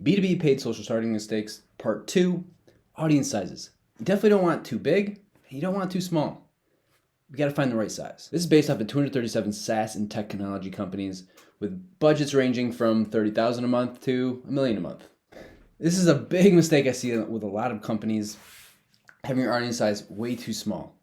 B2B paid social starting mistakes, part 2, audience sizes. You definitely don't want too big, and you don't want too small. We got to find the right size. This is based off of 237 SaaS and technology companies with budgets ranging from $30,000 a month to $1 million a month. This is a big mistake I see with a lot of companies, having your audience size way too small.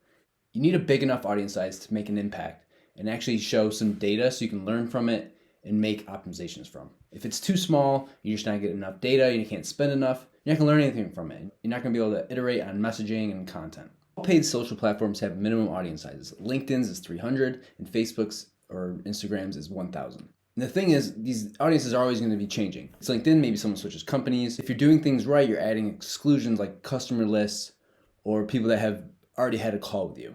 You need a big enough audience size to make an impact and actually show some data so you can learn from it and make optimizations from. If it's too small, you're just not getting enough data, you can't spend enough, you're not gonna learn anything from it. You're not gonna be able to iterate on messaging and content. All paid social platforms have minimum audience sizes. LinkedIn's is 300 and Facebook's or Instagram's is 1,000. And the thing is, these audiences are always gonna be changing. It's LinkedIn, maybe someone switches companies. If you're doing things right, you're adding exclusions like customer lists or people that have already had a call with you.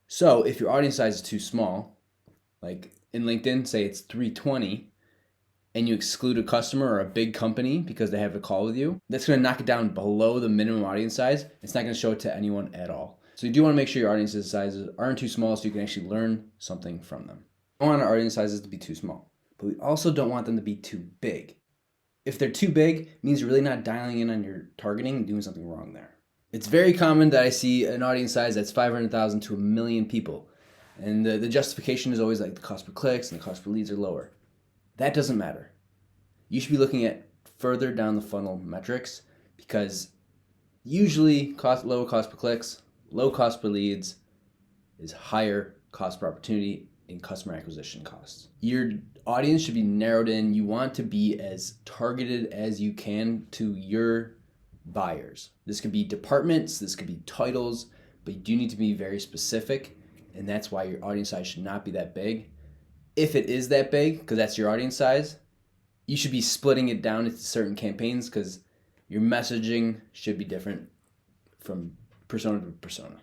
So if your audience size is too small, like in LinkedIn, say it's 320, and you exclude a customer or a big company because they have a call with you, that's going to knock it down below the minimum audience size. It's not going to show it to anyone at all. So you do want to make sure your audience sizes aren't too small so you can actually learn something from them. We don't want our audience sizes to be too small, but we also don't want them to be too big. If they're too big, it means you're really not dialing in on your targeting and doing something wrong there. It's very common that I see an audience size that's 500,000 to 1 million people. And the justification is always like the cost per clicks and the cost per leads are lower. That doesn't matter. You should be looking at further down the funnel metrics because usually low cost per clicks, low cost per leads is higher cost per opportunity in customer acquisition costs. Your audience should be narrowed in. You want to be as targeted as you can to your buyers. This could be departments, this could be titles, but you do need to be very specific. And that's why your audience size should not be that big. If it is that big, because that's your audience size, you should be splitting it down into certain campaigns because your messaging should be different from persona to persona.